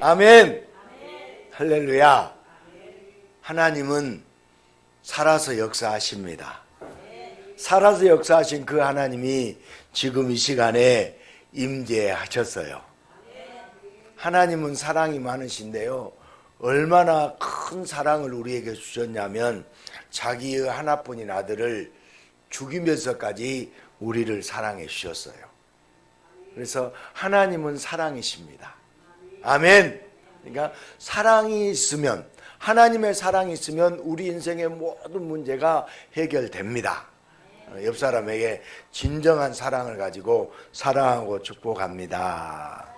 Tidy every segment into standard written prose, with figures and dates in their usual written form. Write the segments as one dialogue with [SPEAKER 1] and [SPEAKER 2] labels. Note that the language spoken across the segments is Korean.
[SPEAKER 1] 아멘. 할렐루야. 하나님은 살아서 역사하십니다. 살아서 역사하신 그 하나님이 지금 이 시간에 임재하셨어요. 하나님은 사랑이 많으신데요, 얼마나 큰 사랑을 우리에게 주셨냐면 자기의 하나뿐인 아들을 죽이면서까지 우리를 사랑해 주셨어요. 그래서 하나님은 사랑이십니다. 아멘. 그러니까 사랑이 있으면, 하나님의 사랑이 있으면 우리 인생의 모든 문제가 해결됩니다. 옆 사람에게 진정한 사랑을 가지고 사랑하고 축복합니다.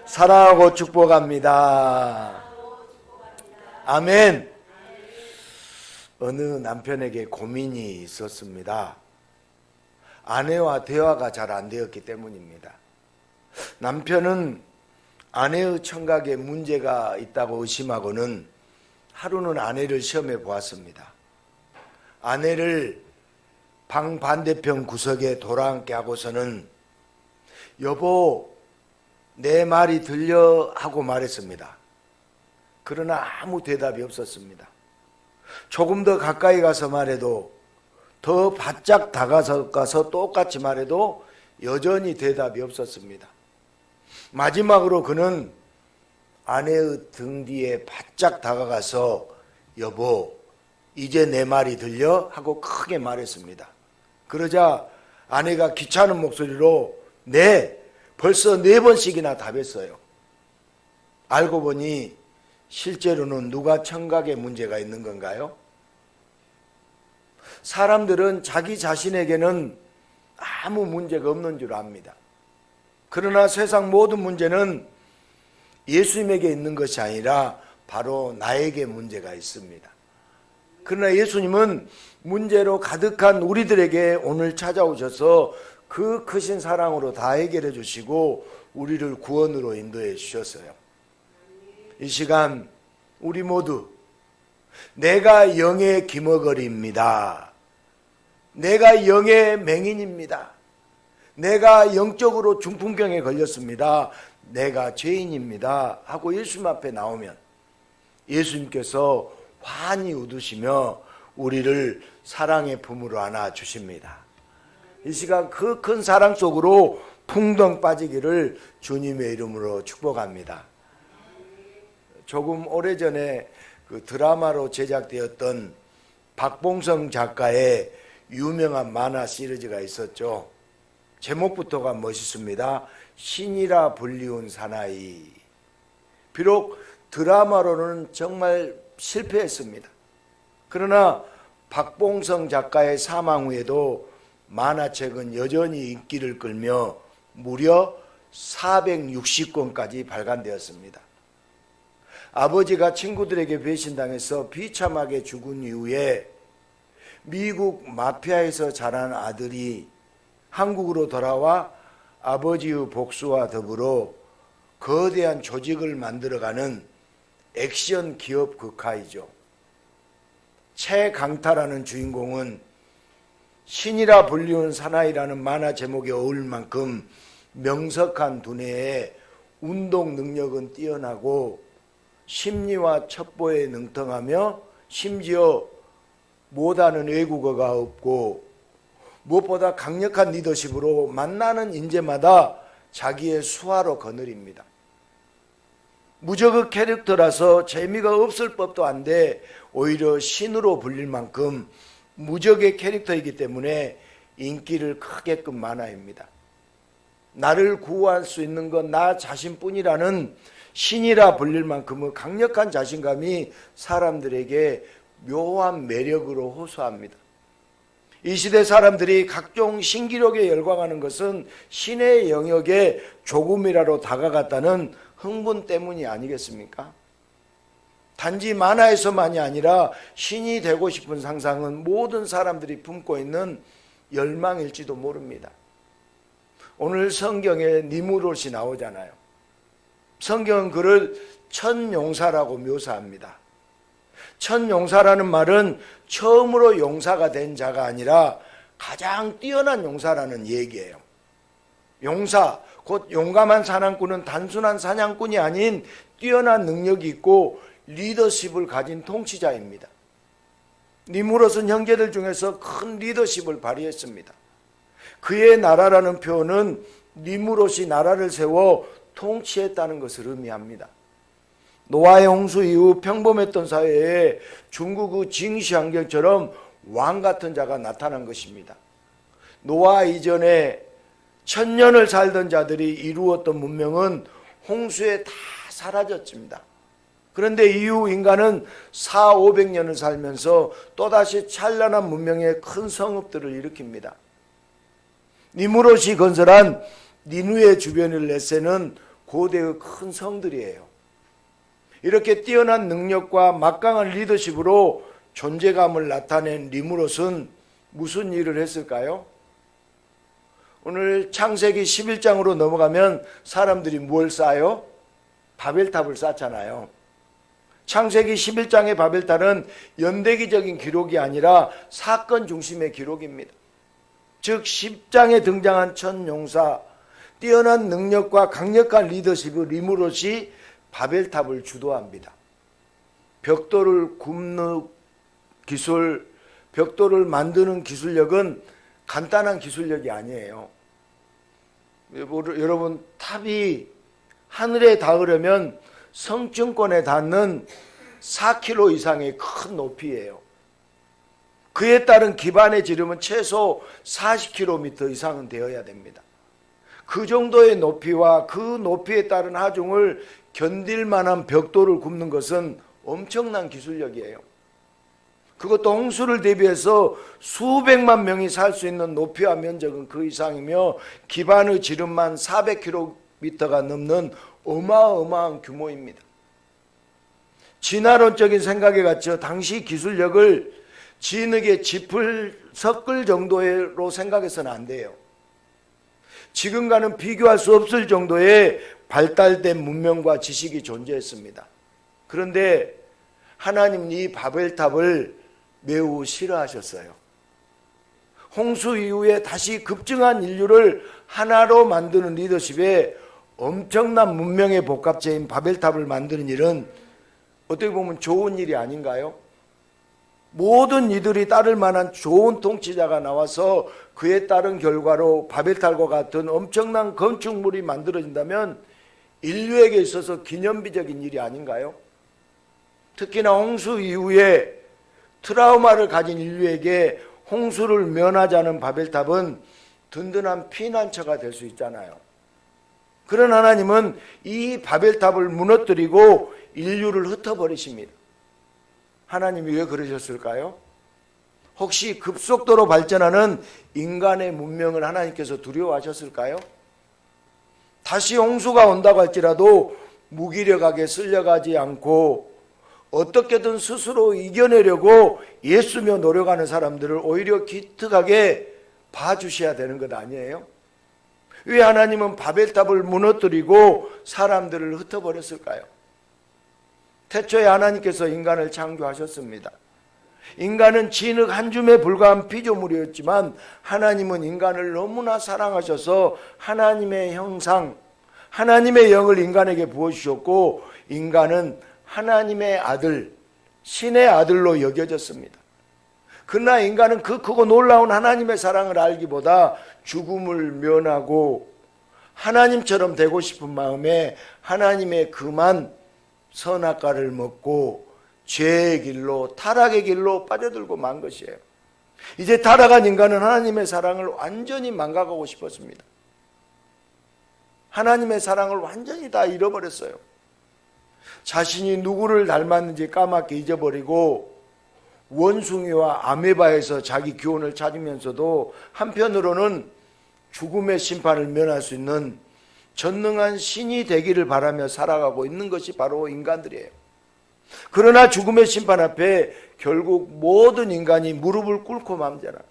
[SPEAKER 1] 사랑하고 축복합니다. 아멘. 어느 남편에게 고민이 있었습니다. 아내와 대화가 잘 안 되었기 때문입니다. 남편은 아내의 청각에 문제가 있다고 의심하고는 하루는 아내를 시험해 보았습니다. 아내를 방 반대편 구석에 돌아앉게 하고서는 여보, 내 말이 들려? 하고 말했습니다. 그러나 아무 대답이 없었습니다. 조금 더 가까이 가서 말해도, 더 바짝 다가가서 똑같이 말해도 여전히 대답이 없었습니다. 마지막으로 그는 아내의 등 뒤에 바짝 다가가서 여보, 이제 내 말이 들려? 하고 크게 말했습니다. 그러자 아내가 귀찮은 목소리로 네, 벌써 4번씩이나 답했어요. 알고 보니 실제로는 누가 청각에 문제가 있는 건가요? 사람들은 자기 자신에게는 아무 문제가 없는 줄 압니다. 그러나 세상 모든 문제는 예수님에게 있는 것이 아니라 바로 나에게 문제가 있습니다. 그러나 예수님은 문제로 가득한 우리들에게 오늘 찾아오셔서 그 크신 사랑으로 다 해결해 주시고 우리를 구원으로 인도해 주셨어요. 이 시간 우리 모두 내가 영의 기머거리입니다. 내가 영의 맹인입니다. 내가 영적으로 중풍병에 걸렸습니다. 내가 죄인입니다. 하고 예수님 앞에 나오면 예수님께서 환히 웃으시며 우리를 사랑의 품으로 안아 주십니다. 이 시간 그 큰 사랑 속으로 풍덩 빠지기를 주님의 이름으로 축복합니다. 조금 오래전에 그 드라마로 제작되었던 박봉성 작가의 유명한 만화 시리즈가 있었죠. 제목부터가 멋있습니다. 신이라 불리운 사나이. 비록 드라마로는 정말 실패했습니다. 그러나 박봉성 작가의 사망 후에도 만화책은 여전히 인기를 끌며 무려 460권까지 발간되었습니다. 아버지가 친구들에게 배신당해서 비참하게 죽은 이후에 미국 마피아에서 자란 아들이 한국으로 돌아와 아버지의 복수와 더불어 거대한 조직을 만들어가는 액션 기업 극화이죠. 최강타라는 주인공은 신이라 불리운 사나이라는 만화 제목에 어울릴 만큼 명석한 두뇌에 운동 능력은 뛰어나고 심리와 첩보에 능통하며 심지어 못하는 외국어가 없고 무엇보다 강력한 리더십으로 만나는 인재마다 자기의 수하로 거느립니다. 무적의 캐릭터라서 재미가 없을 법도 한데 오히려 신으로 불릴 만큼 무적의 캐릭터이기 때문에 인기를 크게 끈 만화입니다. 나를 구할 수 있는 건 나 자신뿐이라는 신이라 불릴 만큼의 강력한 자신감이 사람들에게 묘한 매력으로 호소합니다. 이 시대 사람들이 각종 신기록에 열광하는 것은 신의 영역에 조금이라도 다가갔다는 흥분 때문이 아니겠습니까? 단지 만화에서만이 아니라 신이 되고 싶은 상상은 모든 사람들이 품고 있는 열망일지도 모릅니다. 오늘 성경에 니무롯이 나오잖아요. 성경은 그를 천용사라고 묘사합니다. 천용사라는 말은 처음으로 용사가 된 자가 아니라 가장 뛰어난 용사라는 얘기예요. 용사, 곧 용감한 사냥꾼은 단순한 사냥꾼이 아닌 뛰어난 능력이 있고 리더십을 가진 통치자입니다. 니무롯은 형제들 중에서 큰 리더십을 발휘했습니다. 그의 나라라는 표현은 니무롯이 나라를 세워 통치했다는 것을 의미합니다. 노아의 홍수 이후 평범했던 사회에 중국의 징시 환경처럼 왕 같은 자가 나타난 것입니다. 노아 이전에 1000년을 살던 자들이 이루었던 문명은 홍수에 다 사라졌습니다. 그런데 이후 인간은 400~500년을 살면서 또다시 찬란한 문명의 큰 성읍들을 일으킵니다. 니무롯이 건설한 니누의 주변을 내세는 고대의 큰 성들이에요. 이렇게 뛰어난 능력과 막강한 리더십으로 존재감을 나타낸 니무롯은 무슨 일을 했을까요? 오늘 창세기 11장으로 넘어가면 사람들이 뭘 쌓아요? 바벨탑을 쌓잖아요. 창세기 11장의 바벨탑은 연대기적인 기록이 아니라 사건 중심의 기록입니다. 즉 10장에 등장한 천용사, 뛰어난 능력과 강력한 리더십의 니무롯이 바벨탑을 주도합니다. 벽돌을 굽는 기술, 벽돌을 만드는 기술력은 간단한 기술력이 아니에요. 여러분, 탑이 하늘에 닿으려면 성층권에 닿는 4km 이상의 큰 높이예요. 그에 따른 기반의 지름은 최소 40km 이상은 되어야 됩니다. 그 정도의 높이와 그 높이에 따른 하중을 견딜 만한 벽돌을 굽는 것은 엄청난 기술력이에요. 그것도 홍수를 대비해서 수백만 명이 살 수 있는 높이와 면적은 그 이상이며 기반의 지름만 400km가 넘는 어마어마한 규모입니다. 진화론적인 생각에 갇혀 당시 기술력을 진흙에 짚을 섞을 정도로 생각해서는 안 돼요. 지금과는 비교할 수 없을 정도의 발달된 문명과 지식이 존재했습니다. 그런데 하나님은 이 바벨탑을 매우 싫어하셨어요. 홍수 이후에 다시 급증한 인류를 하나로 만드는 리더십에 엄청난 문명의 복합체인 바벨탑을 만드는 일은 어떻게 보면 좋은 일이 아닌가요? 모든 이들이 따를 만한 좋은 통치자가 나와서 그에 따른 결과로 바벨탑과 같은 엄청난 건축물이 만들어진다면 인류에게 있어서 기념비적인 일이 아닌가요? 특히나 홍수 이후에 트라우마를 가진 인류에게 홍수를 면하자는 바벨탑은 든든한 피난처가 될 수 있잖아요. 그런 하나님은 이 바벨탑을 무너뜨리고 인류를 흩어버리십니다. 하나님이 왜 그러셨을까요? 혹시 급속도로 발전하는 인간의 문명을 하나님께서 두려워하셨을까요? 다시 홍수가 온다고 할지라도 무기력하게 쓸려가지 않고 어떻게든 스스로 이겨내려고 애쓰며 노력하는 사람들을 오히려 기특하게 봐주셔야 되는 것 아니에요? 왜 하나님은 바벨탑을 무너뜨리고 사람들을 흩어버렸을까요? 태초에 하나님께서 인간을 창조하셨습니다. 인간은 진흙 한 줌에 불과한 피조물이었지만 하나님은 인간을 너무나 사랑하셔서 하나님의 형상, 하나님의 영을 인간에게 부어주셨고 인간은 하나님의 아들, 신의 아들로 여겨졌습니다. 그러나 인간은 그 크고 놀라운 하나님의 사랑을 알기보다 죽음을 면하고 하나님처럼 되고 싶은 마음에 하나님의 금한 선악과를 먹고 죄의 길로, 타락의 길로 빠져들고 만 것이에요. 이제 타락한 인간은 하나님의 사랑을 완전히 망각하고 싶었습니다. 하나님의 사랑을 완전히 다 잃어버렸어요. 자신이 누구를 닮았는지 까맣게 잊어버리고 원숭이와 아메바에서 자기 교훈을 찾으면서도 한편으로는 죽음의 심판을 면할 수 있는 전능한 신이 되기를 바라며 살아가고 있는 것이 바로 인간들이에요. 그러나 죽음의 심판 앞에 결국 모든 인간이 무릎을 꿇고 맙니다.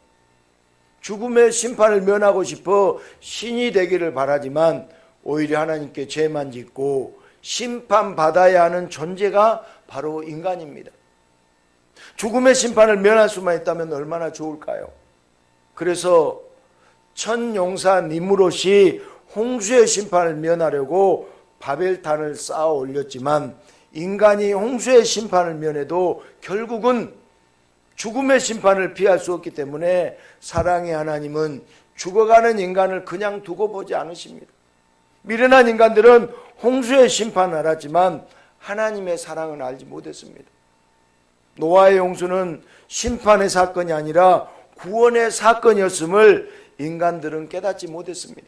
[SPEAKER 1] 죽음의 심판을 면하고 싶어 신이 되기를 바라지만 오히려 하나님께 죄만 짓고 심판받아야 하는 존재가 바로 인간입니다. 죽음의 심판을 면할 수만 있다면 얼마나 좋을까요? 그래서 천용사 니무롯이 홍수의 심판을 면하려고 바벨탑을 쌓아 올렸지만 인간이 홍수의 심판을 면해도 결국은 죽음의 심판을 피할 수 없기 때문에 사랑의 하나님은 죽어가는 인간을 그냥 두고 보지 않으십니다. 미련한 인간들은 홍수의 심판을 알았지만 하나님의 사랑은 알지 못했습니다. 노아의 홍수는 심판의 사건이 아니라 구원의 사건이었음을 인간들은 깨닫지 못했습니다.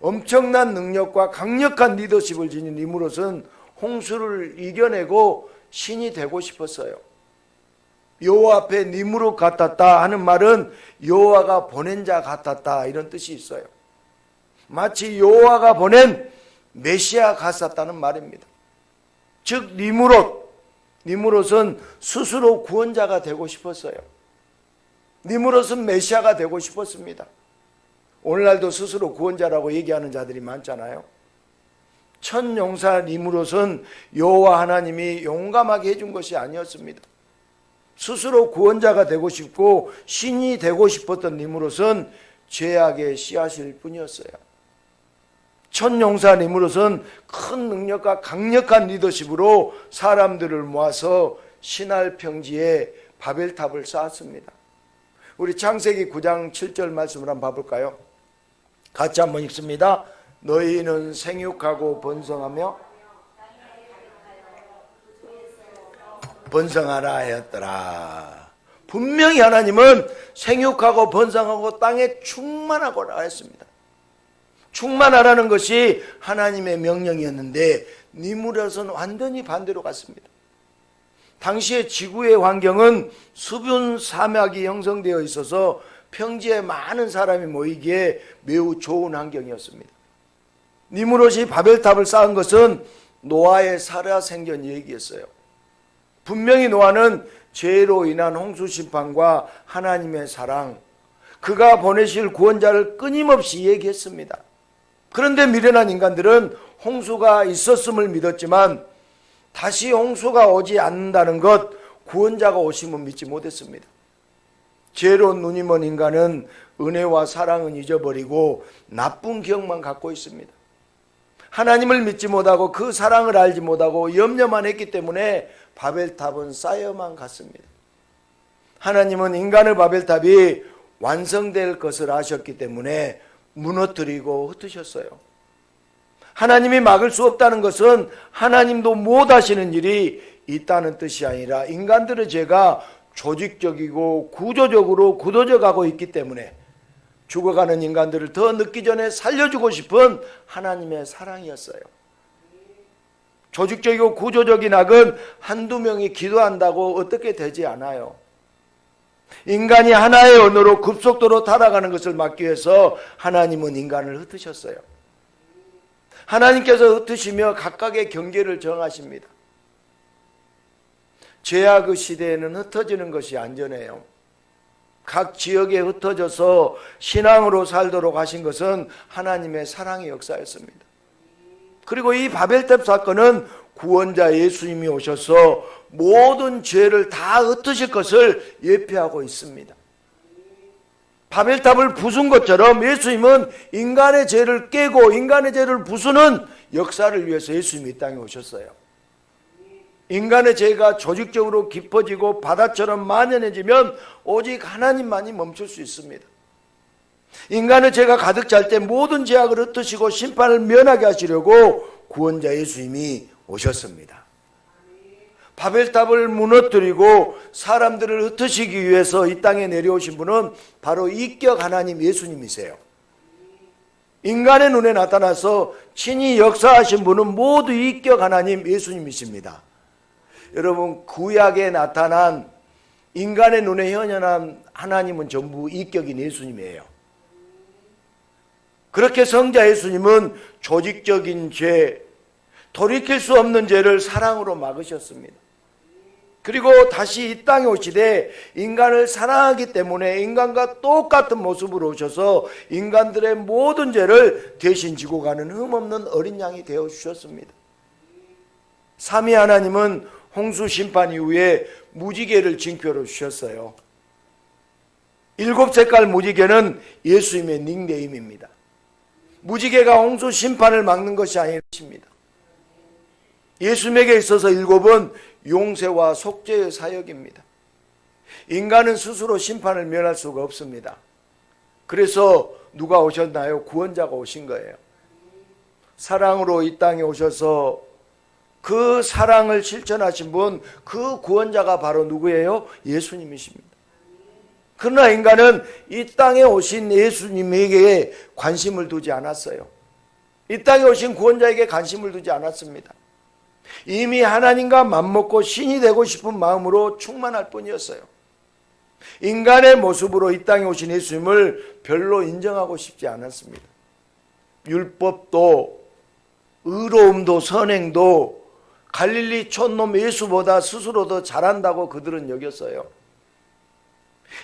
[SPEAKER 1] 엄청난 능력과 강력한 리더십을 지닌 니무롯은 홍수를 이겨내고 신이 되고 싶었어요. 여호와 앞에 니무롯 같았다 하는 말은 여호와가 보낸 자 같았다 이런 뜻이 있어요. 마치 여호와가 보낸 메시아 같았다는 말입니다. 즉 니무롯은 스스로 구원자가 되고 싶었어요. 니무롯은 메시아가 되고 싶었습니다. 오늘날도 스스로 구원자라고 얘기하는 자들이 많잖아요. 첫 용사 니무롯은 여호와 하나님이 용감하게 해준 것이 아니었습니다. 스스로 구원자가 되고 싶고 신이 되고 싶었던 니무롯은 죄악의 씨앗일 뿐이었어요. 첫 용사 니무롯은 큰 능력과 강력한 리더십으로 사람들을 모아서 신할 평지에 바벨탑을 쌓았습니다. 우리 창세기 9장 7절 말씀을 한번 봐볼까요? 같이 한번 읽습니다. 너희는 생육하고 번성하라 하였더라. 분명히 하나님은 생육하고 번성하고 땅에 충만하고라 했습니다. 충만하라는 것이 하나님의 명령이었는데 니무롯은 완전히 반대로 갔습니다. 당시의 지구의 환경은 수분 사막이 형성되어 있어서 평지에 많은 사람이 모이기에 매우 좋은 환경이었습니다. 니무롯이 바벨탑을 쌓은 것은 노아의 살아생전 얘기였어요. 분명히 노아는 죄로 인한 홍수 심판과 하나님의 사랑, 그가 보내실 구원자를 끊임없이 얘기했습니다. 그런데 미련한 인간들은 홍수가 있었음을 믿었지만 다시 홍수가 오지 않는다는 것, 구원자가 오심은 믿지 못했습니다. 죄로 눈이 먼 인간은 은혜와 사랑은 잊어버리고 나쁜 기억만 갖고 있습니다. 하나님을 믿지 못하고 그 사랑을 알지 못하고 염려만 했기 때문에 바벨탑은 쌓여만 갔습니다. 하나님은 인간의 바벨탑이 완성될 것을 아셨기 때문에 무너뜨리고 흩으셨어요. 하나님이 막을 수 없다는 것은 하나님도 못하시는 일이 있다는 뜻이 아니라 인간들의 죄가 조직적이고 구조적으로 굳어져 가고 있기 때문에 죽어가는 인간들을 더 늦기 전에 살려주고 싶은 하나님의 사랑이었어요. 조직적이고 구조적인 악은 한두 명이 기도한다고 어떻게 되지 않아요. 인간이 하나의 언어로 급속도로 타락하는 것을 막기 위해서 하나님은 인간을 흩으셨어요. 하나님께서 흩으시며 각각의 경계를 정하십니다. 죄악의 시대에는 흩어지는 것이 안전해요. 각 지역에 흩어져서 신앙으로 살도록 하신 것은 하나님의 사랑의 역사였습니다. 그리고 이 바벨탑 사건은 구원자 예수님이 오셔서 모든 죄를 다 흩으실 것을 예표하고 있습니다. 바벨탑을 부순 것처럼 예수님은 인간의 죄를 깨고 인간의 죄를 부수는 역사를 위해서 예수님이 이 땅에 오셨어요. 인간의 죄가 조직적으로 깊어지고 바다처럼 만연해지면 오직 하나님만이 멈출 수 있습니다. 인간의 죄가 가득 찰 때 모든 죄악을 흩으시고 심판을 면하게 하시려고 구원자 예수님이 오셨습니다. 바벨탑을 무너뜨리고 사람들을 흩으시기 위해서 이 땅에 내려오신 분은 바로 이격 하나님 예수님이세요. 인간의 눈에 나타나서 친히 역사하신 분은 모두 이격 하나님 예수님이십니다. 여러분, 구약에 나타난 인간의 눈에 현현한 하나님은 전부 이격인 예수님이에요. 그렇게 성자 예수님은 조직적인 죄, 돌이킬 수 없는 죄를 사랑으로 막으셨습니다. 그리고 다시 이 땅에 오시되 인간을 사랑하기 때문에 인간과 똑같은 모습으로 오셔서 인간들의 모든 죄를 대신 지고 가는 흠없는 어린 양이 되어 주셨습니다. 삼위 하나님은 홍수 심판 이후에 무지개를 징표로 주셨어요. 7색깔 무지개는 예수님의 닉네임입니다. 무지개가 홍수 심판을 막는 것이 아닙니다. 예수님에게 있어서 일곱은 용서와 속죄의 사역입니다. 인간은 스스로 심판을 면할 수가 없습니다. 그래서 누가 오셨나요? 구원자가 오신 거예요. 사랑으로 이 땅에 오셔서 그 사랑을 실천하신 분, 그 구원자가 바로 누구예요? 예수님이십니다. 그러나 인간은 이 땅에 오신 예수님에게 관심을 두지 않았어요. 이 땅에 오신 구원자에게 관심을 두지 않았습니다. 이미 하나님과 맘먹고 신이 되고 싶은 마음으로 충만할 뿐이었어요. 인간의 모습으로 이 땅에 오신 예수님을 별로 인정하고 싶지 않았습니다. 율법도 의로움도 선행도 갈릴리 촌놈 예수보다 스스로 더 잘한다고 그들은 여겼어요.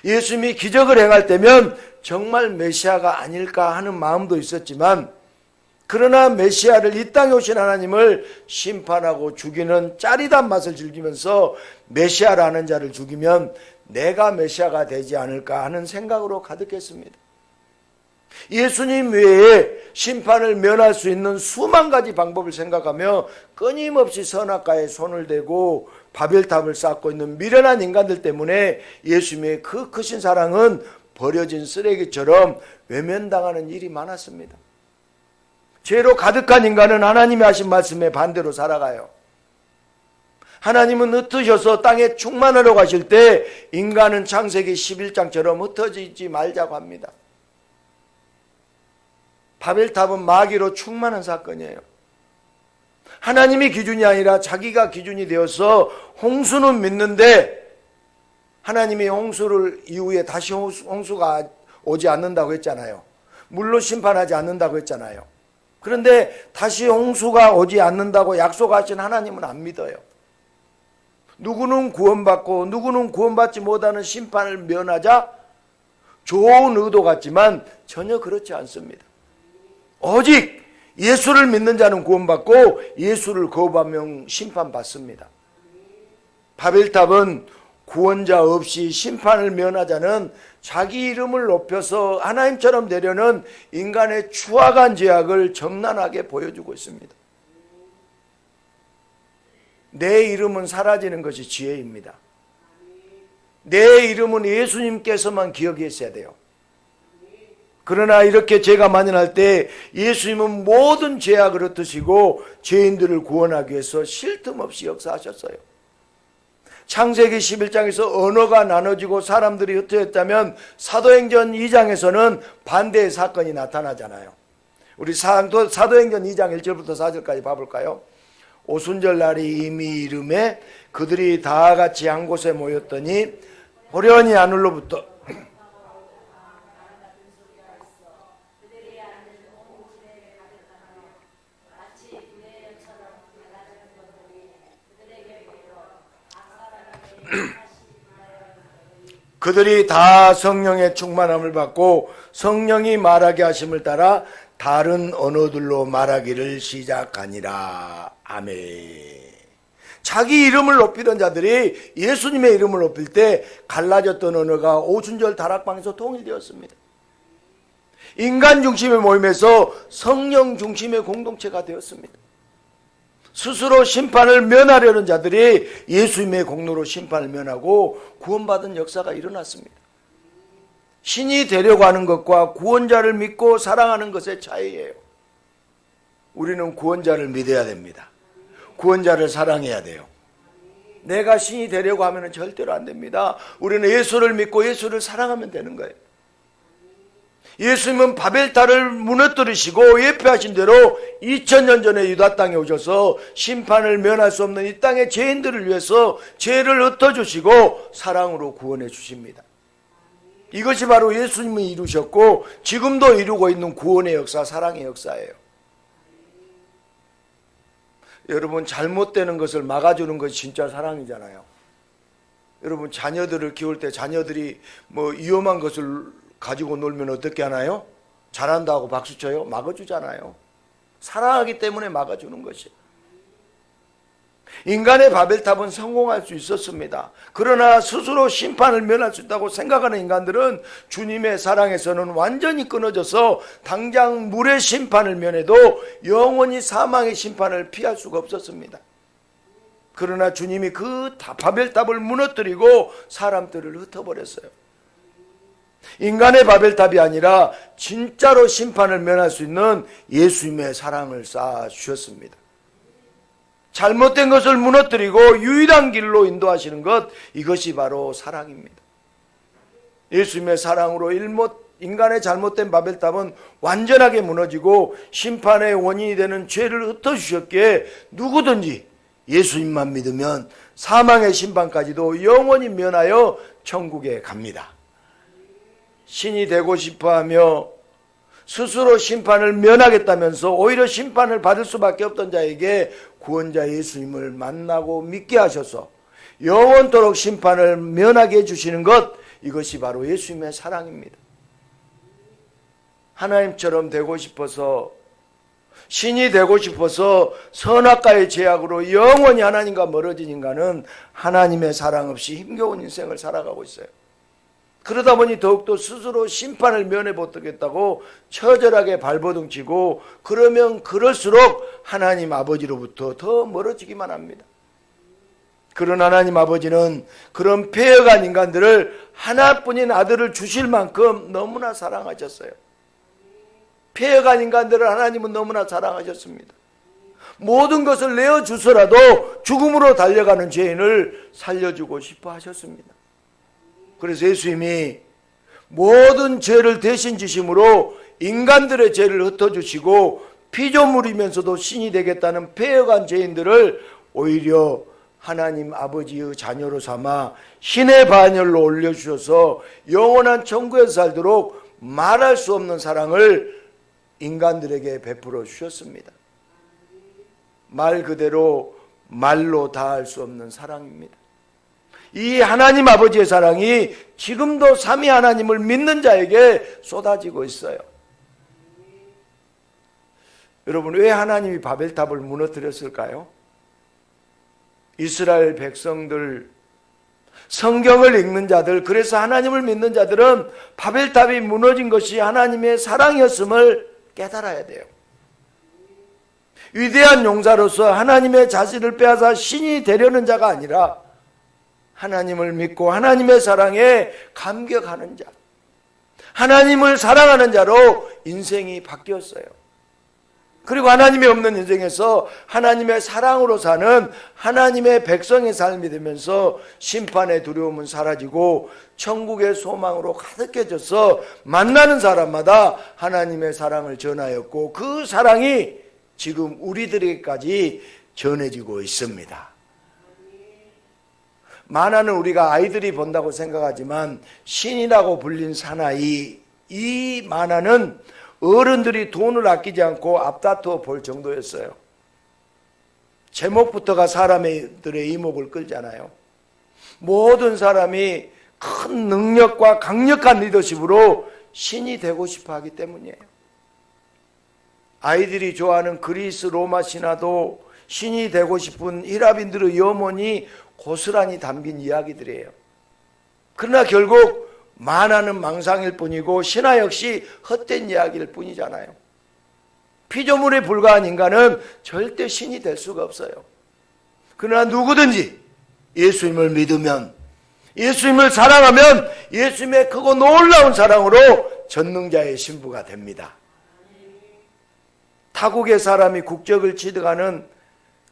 [SPEAKER 1] 예수님이 기적을 행할 때면 정말 메시아가 아닐까 하는 마음도 있었지만, 그러나 메시아를 이 땅에 오신 하나님을 심판하고 죽이는 짜릿한 맛을 즐기면서 메시아라는 자를 죽이면 내가 메시아가 되지 않을까 하는 생각으로 가득했습니다. 예수님 외에 심판을 면할 수 있는 수만 가지 방법을 생각하며 끊임없이 선악과에 손을 대고 바벨탑을 쌓고 있는 미련한 인간들 때문에 예수님의 그 크신 사랑은 버려진 쓰레기처럼 외면당하는 일이 많았습니다. 죄로 가득한 인간은 하나님이 하신 말씀에 반대로 살아가요. 하나님은 흩으셔서 땅에 충만하려고 하실 때 인간은 창세기 11장처럼 흩어지지 말자고 합니다. 바벨탑은 마귀로 충만한 사건이에요. 하나님이 기준이 아니라 자기가 기준이 되어서 홍수는 믿는데, 하나님이 홍수를 이후에 다시 홍수가 오지 않는다고 했잖아요. 물로 심판하지 않는다고 했잖아요. 그런데 다시 홍수가 오지 않는다고 약속하신 하나님은 안 믿어요. 누구는 구원받고 누구는 구원받지 못하는 심판을 면하자 좋은 의도 같지만 전혀 그렇지 않습니다. 오직 예수를 믿는 자는 구원받고 예수를 거부하면 심판받습니다. 바벨탑은 구원자 없이 심판을 면하자는 자기 이름을 높여서 하나님처럼 되려는 인간의 추악한 죄악을 적나라하게 보여주고 있습니다. 내 이름은 사라지는 것이 지혜입니다. 내 이름은 예수님께서만 기억했어야 돼요. 그러나 이렇게 죄가 만연할 때 예수님은 모든 죄악을 흩으시고 죄인들을 구원하기 위해서 쉴 틈 없이 역사하셨어요. 창세기 11장에서 언어가 나눠지고 사람들이 흩어졌다면 사도행전 2장에서는 반대의 사건이 나타나잖아요. 우리 사도행전 2장 1절부터 4절까지 봐볼까요? 오순절 날이 이미 이름에 그들이 다 같이 한 곳에 모였더니 호련히 하늘로부터 그들이 다 성령의 충만함을 받고 성령이 말하게 하심을 따라 다른 언어들로 말하기를 시작하니라. 아멘. 자기 이름을 높이던 자들이 예수님의 이름을 높일 때 갈라졌던 언어가 오순절 다락방에서 통일되었습니다. 인간 중심의 모임에서 성령 중심의 공동체가 되었습니다. 스스로 심판을 면하려는 자들이 예수님의 공로로 심판을 면하고 구원받은 역사가 일어났습니다. 신이 되려고 하는 것과 구원자를 믿고 사랑하는 것의 차이예요. 우리는 구원자를 믿어야 됩니다. 구원자를 사랑해야 돼요. 내가 신이 되려고 하면 절대로 안 됩니다. 우리는 예수를 믿고 예수를 사랑하면 되는 거예요. 예수님은 바벨탑을 무너뜨리시고 예표하신 대로 2000년 전에 유다 땅에 오셔서 심판을 면할 수 없는 이 땅의 죄인들을 위해서 죄를 흩어주시고 사랑으로 구원해 주십니다. 이것이 바로 예수님이 이루셨고 지금도 이루고 있는 구원의 역사, 사랑의 역사예요. 여러분, 잘못되는 것을 막아주는 것이 진짜 사랑이잖아요. 여러분, 자녀들을 키울 때 자녀들이 위험한 것을 가지고 놀면 어떻게 하나요? 잘한다고 박수쳐요? 막아주잖아요. 사랑하기 때문에 막아주는 것이. 인간의 바벨탑은 성공할 수 있었습니다. 그러나 스스로 심판을 면할 수 있다고 생각하는 인간들은 주님의 사랑에서는 완전히 끊어져서 당장 물의 심판을 면해도 영원히 사망의 심판을 피할 수가 없었습니다. 그러나 주님이 그 바벨탑을 무너뜨리고 사람들을 흩어버렸어요. 인간의 바벨탑이 아니라 진짜로 심판을 면할 수 있는 예수님의 사랑을 쌓아 주셨습니다. 잘못된 것을 무너뜨리고 유일한 길로 인도하시는 것, 이것이 바로 사랑입니다. 예수님의 사랑으로 인간의 잘못된 바벨탑은 완전하게 무너지고 심판의 원인이 되는 죄를 흩어주셨기에 누구든지 예수님만 믿으면 사망의 심판까지도 영원히 면하여 천국에 갑니다. 신이 되고 싶어하며 스스로 심판을 면하겠다면서 오히려 심판을 받을 수밖에 없던 자에게 구원자 예수님을 만나고 믿게 하셔서 영원토록 심판을 면하게 해주시는 것, 이것이 바로 예수님의 사랑입니다. 하나님처럼 되고 싶어서, 신이 되고 싶어서 선악과의 제약으로 영원히 하나님과 멀어진 인간은 하나님의 사랑 없이 힘겨운 인생을 살아가고 있어요. 그러다 보니 더욱더 스스로 심판을 면해 보겠다고 처절하게 발버둥치고, 그러면 그럴수록 하나님 아버지로부터 더 멀어지기만 합니다. 그런 하나님 아버지는 그런 폐허간 인간들을 하나뿐인 아들을 주실 만큼 너무나 사랑하셨어요. 폐허간 인간들을 하나님은 너무나 사랑하셨습니다. 모든 것을 내어주서라도 죽음으로 달려가는 죄인을 살려주고 싶어 하셨습니다. 그래서 예수님이 모든 죄를 대신 지심으로 인간들의 죄를 흩어주시고 피조물이면서도 신이 되겠다는 폐허간 죄인들을 오히려 하나님 아버지의 자녀로 삼아 신의 반열로 올려주셔서 영원한 천국에서 살도록 말할 수 없는 사랑을 인간들에게 베풀어 주셨습니다. 말 그대로 말로 다할 수 없는 사랑입니다. 이 하나님 아버지의 사랑이 지금도 삼위 하나님을 믿는 자에게 쏟아지고 있어요. 여러분, 왜 하나님이 바벨탑을 무너뜨렸을까요? 이스라엘 백성들, 성경을 읽는 자들, 그래서 하나님을 믿는 자들은 바벨탑이 무너진 것이 하나님의 사랑이었음을 깨달아야 돼요. 위대한 용사로서 하나님의 자신을 빼앗아 신이 되려는 자가 아니라 하나님을 믿고 하나님의 사랑에 감격하는 자, 하나님을 사랑하는 자로 인생이 바뀌었어요. 그리고 하나님이 없는 인생에서 하나님의 사랑으로 사는 하나님의 백성의 삶이 되면서 심판의 두려움은 사라지고 천국의 소망으로 가득해져서 만나는 사람마다 하나님의 사랑을 전하였고, 그 사랑이 지금 우리들에게까지 전해지고 있습니다. 만화는 우리가 아이들이 본다고 생각하지만 신이라고 불린 사나이, 이 만화는 어른들이 돈을 아끼지 않고 앞다투어 볼 정도였어요. 제목부터가 사람들의 이목을 끌잖아요. 모든 사람이 큰 능력과 강력한 리더십으로 신이 되고 싶어 하기 때문이에요. 아이들이 좋아하는 그리스 로마 신화도 신이 되고 싶은 히라빈들의 염원이 고스란히 담긴 이야기들이에요. 그러나 결국 만화는 망상일 뿐이고 신화 역시 헛된 이야기일 뿐이잖아요. 피조물에 불과한 인간은 절대 신이 될 수가 없어요. 그러나 누구든지 예수님을 믿으면, 예수님을 사랑하면 예수님의 크고 놀라운 사랑으로 전능자의 신부가 됩니다. 타국의 사람이 국적을 취득하는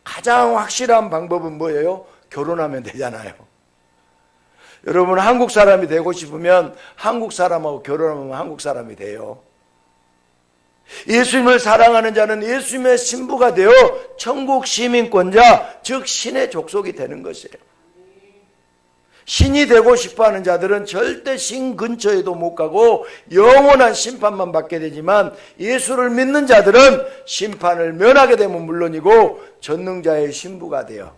[SPEAKER 1] 가장 확실한 방법은 뭐예요? 결혼하면 되잖아요. 여러분, 한국 사람이 되고 싶으면 한국 사람하고 결혼하면 한국 사람이 돼요. 예수님을 사랑하는 자는 예수님의 신부가 되어 천국 시민권자, 즉 신의 족속이 되는 것이에요. 신이 되고 싶어하는 자들은 절대 신 근처에도 못 가고 영원한 심판만 받게 되지만, 예수를 믿는 자들은 심판을 면하게 되면 물론이고 전능자의 신부가 되어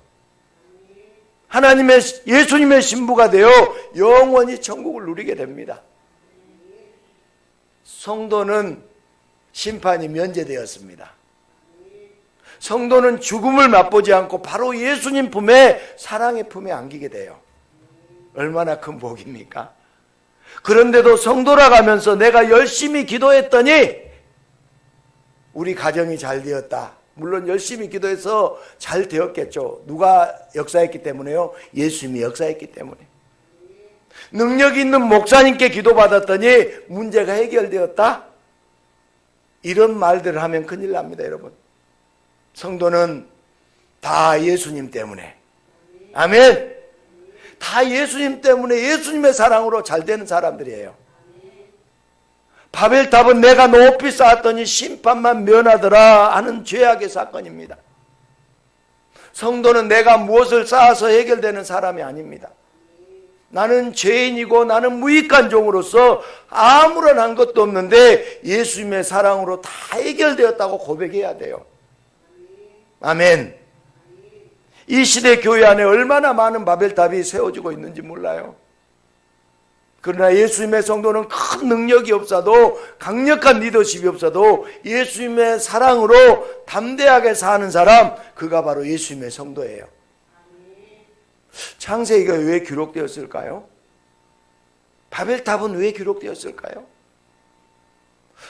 [SPEAKER 1] 하나님의 예수님의 신부가 되어 영원히 천국을 누리게 됩니다. 성도는 심판이 면제되었습니다. 성도는 죽음을 맛보지 않고 바로 예수님 품에, 사랑의 품에 안기게 돼요. 얼마나 큰 복입니까? 그런데도 성도라가면서 내가 열심히 기도했더니 우리 가정이 잘 되었다. 물론 열심히 기도해서 잘 되었겠죠. 누가 역사했기 때문에요? 예수님이 역사했기 때문에. 능력 있는 목사님께 기도받았더니 문제가 해결되었다? 이런 말들을 하면 큰일 납니다, 여러분. 성도는 다 예수님 때문에. 아멘. 다 예수님 때문에, 예수님의 사랑으로 잘 되는 사람들이에요. 바벨탑은 내가 높이 쌓았더니 심판만 면하더라 하는 죄악의 사건입니다. 성도는 내가 무엇을 쌓아서 해결되는 사람이 아닙니다. 나는 죄인이고 나는 무익한 종으로서 아무런 한 것도 없는데 예수님의 사랑으로 다 해결되었다고 고백해야 돼요. 아멘. 이 시대 교회 안에 얼마나 많은 바벨탑이 세워지고 있는지 몰라요. 그러나 예수님의 성도는 큰 능력이 없어도, 강력한 리더십이 없어도 예수님의 사랑으로 담대하게 사는 사람, 그가 바로 예수님의 성도예요. 창세기가 왜 기록되었을까요? 바벨탑은 왜 기록되었을까요?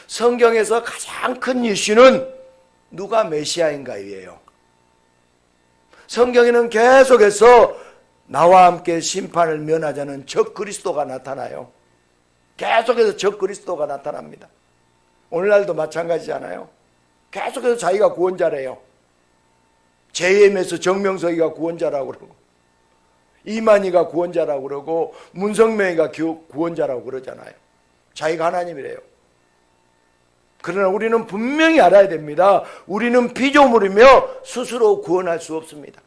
[SPEAKER 1] 성경에서 가장 큰 이슈는 누가 메시아인가예요. 성경에는 계속해서 나와 함께 심판을 면하자는 적 그리스도가 나타나요. 계속해서 적 그리스도가 나타납니다. 오늘날도 마찬가지잖아요. 계속해서 자기가 구원자래요. JM에서 정명석이가 구원자라고 그러고, 이만희가 구원자라고 그러고, 문성명이가 구원자라고 그러잖아요. 자기가 하나님이래요. 그러나 우리는 분명히 알아야 됩니다. 우리는 피조물이며 스스로 구원할 수 없습니다.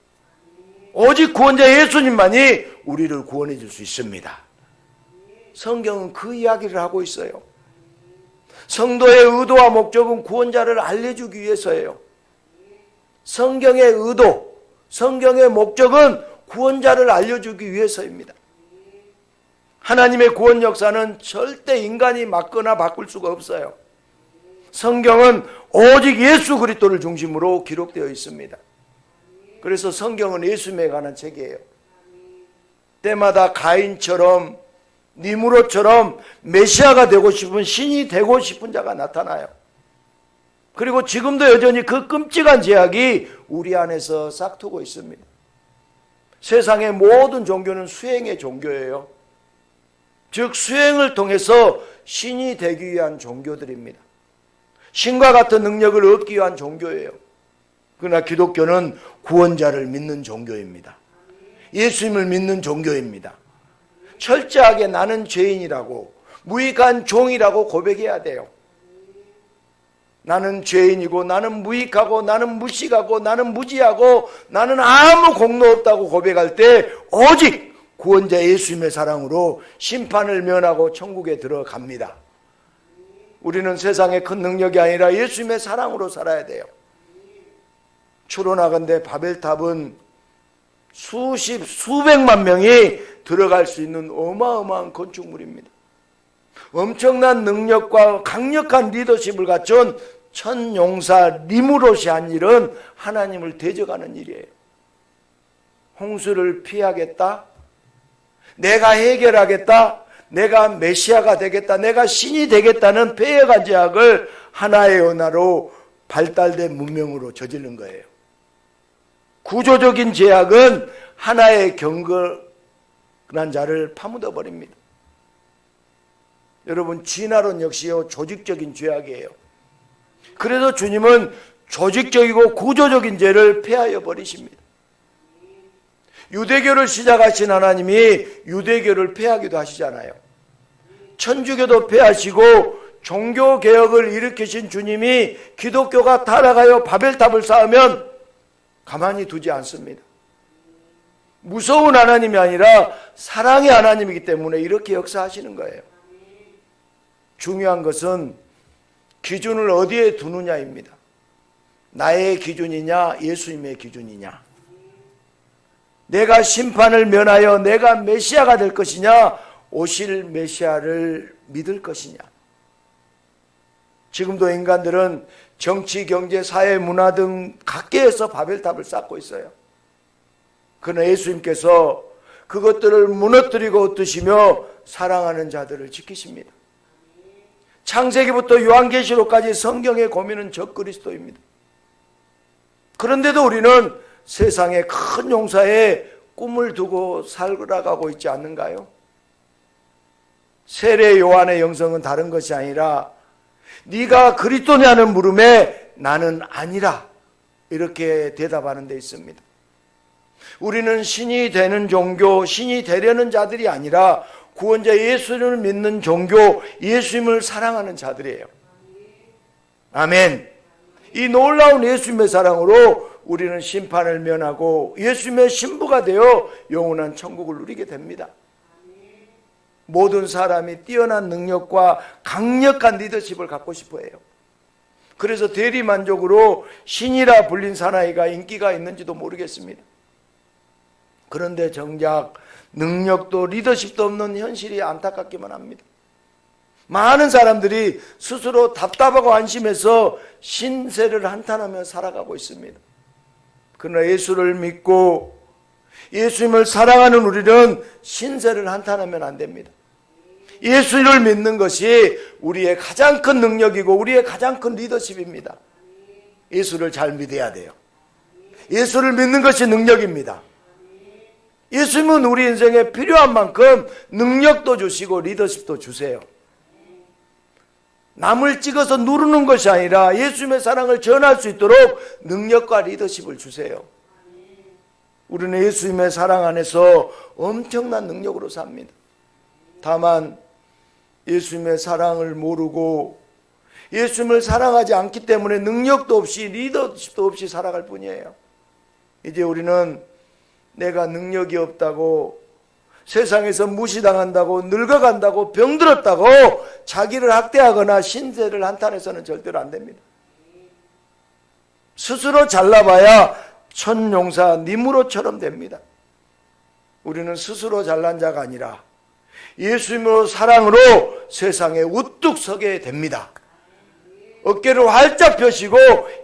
[SPEAKER 1] 오직 구원자 예수님만이 우리를 구원해 줄 수 있습니다. 성경은 그 이야기를 하고 있어요. 성도의 의도와 목적은 구원자를 알려주기 위해서예요. 성경의 의도, 성경의 목적은 구원자를 알려주기 위해서입니다. 하나님의 구원 역사는 절대 인간이 막거나 바꿀 수가 없어요. 성경은 오직 예수 그리스도를 중심으로 기록되어 있습니다. 그래서 성경은 예수님에 관한 책이에요. 때마다 가인처럼, 니무롯처럼 메시아가 되고 싶은, 신이 되고 싶은 자가 나타나요. 그리고 지금도 여전히 그 끔찍한 죄악이 우리 안에서 싹트고 있습니다. 세상의 모든 종교는 수행의 종교예요. 즉 수행을 통해서 신이 되기 위한 종교들입니다. 신과 같은 능력을 얻기 위한 종교예요. 그러나 기독교는 구원자를 믿는 종교입니다. 예수님을 믿는 종교입니다. 철저하게 나는 죄인이라고, 무익한 종이라고 고백해야 돼요. 나는 죄인이고, 나는 무익하고, 나는 무식하고, 나는 무지하고, 나는 아무 공로 없다고 고백할 때 오직 구원자 예수님의 사랑으로 심판을 면하고 천국에 들어갑니다. 우리는 세상의 큰 능력이 아니라 예수님의 사랑으로 살아야 돼요. 추론하건대 바벨탑은 수백만 명이 들어갈 수 있는 어마어마한 건축물입니다. 엄청난 능력과 강력한 리더십을 갖춘 천용사 니무롯이 한 일은 하나님을 대적하는 일이에요. 홍수를 피하겠다, 내가 해결하겠다, 내가 메시아가 되겠다, 내가 신이 되겠다는 패역한 죄악을 하나의 언어로 발달된 문명으로 저지른 거예요. 구조적인 죄악은 하나의 경건한 자를 파묻어 버립니다. 여러분, 진화론 역시요 조직적인 죄악이에요. 그래서 주님은 조직적이고 구조적인 죄를 폐하여 버리십니다. 유대교를 시작하신 하나님이 유대교를 폐하기도 하시잖아요. 천주교도 폐하시고 종교개혁을 일으키신 주님이 기독교가 타락하여 바벨탑을 쌓으면 가만히 두지 않습니다. 무서운 하나님이 아니라 사랑의 하나님이기 때문에 이렇게 역사하시는 거예요. 중요한 것은 기준을 어디에 두느냐입니다. 나의 기준이냐, 예수님의 기준이냐. 내가 심판을 면하여 내가 메시아가 될 것이냐, 오실 메시아를 믿을 것이냐. 지금도 인간들은 정치, 경제, 사회, 문화 등 각계에서 바벨탑을 쌓고 있어요. 그러나 예수님께서 그것들을 무너뜨리고 드시며 사랑하는 자들을 지키십니다. 창세기부터 요한계시록까지 성경의 고민은 적그리스도입니다. 그런데도 우리는 세상에 큰 용사에 꿈을 두고 살아가고 있지 않는가요? 세례 요한의 영성은 다른 것이 아니라 네가 그리스도냐는 물음에 나는 아니라 이렇게 대답하는 데 있습니다. 우리는 신이 되는 종교, 신이 되려는 자들이 아니라 구원자 예수를 믿는 종교, 예수님을 사랑하는 자들이에요. 아멘. 이 놀라운 예수님의 사랑으로 우리는 심판을 면하고 예수님의 신부가 되어 영원한 천국을 누리게 됩니다. 모든 사람이 뛰어난 능력과 강력한 리더십을 갖고 싶어 해요. 그래서 대리만족으로 신이라 불린 사나이가 인기가 있는지도 모르겠습니다. 그런데 정작 능력도 리더십도 없는 현실이 안타깝기만 합니다. 많은 사람들이 스스로 답답하고 안심해서 신세를 한탄하며 살아가고 있습니다. 그러나 예수를 믿고 예수님을 사랑하는 우리는 신세를 한탄하면 안 됩니다. 예수를 믿는 것이 우리의 가장 큰 능력이고 우리의 가장 큰 리더십입니다. 예수를 잘 믿어야 돼요. 예수를 믿는 것이 능력입니다. 예수님은 우리 인생에 필요한 만큼 능력도 주시고 리더십도 주세요. 남을 찍어서 누르는 것이 아니라 예수님의 사랑을 전할 수 있도록 능력과 리더십을 주세요. 우리는 예수님의 사랑 안에서 엄청난 능력으로 삽니다. 다만 예수님의 사랑을 모르고 예수님을 사랑하지 않기 때문에 능력도 없이 리더십도 없이 살아갈 뿐이에요. 이제 우리는 내가 능력이 없다고, 세상에서 무시당한다고, 늙어간다고, 병들었다고 자기를 학대하거나 신세를 한탄해서는 절대로 안 됩니다. 스스로 잘나봐야 천용사 니무롯처럼 됩니다. 우리는 스스로 잘난 자가 아니라 예수님의 사랑으로 세상에 우뚝 서게 됩니다. 어깨를 활짝 펴시고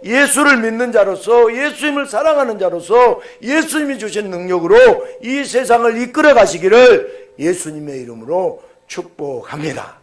[SPEAKER 1] 예수를 믿는 자로서, 예수님을 사랑하는 자로서 예수님이 주신 능력으로 이 세상을 이끌어 가시기를 예수님의 이름으로 축복합니다.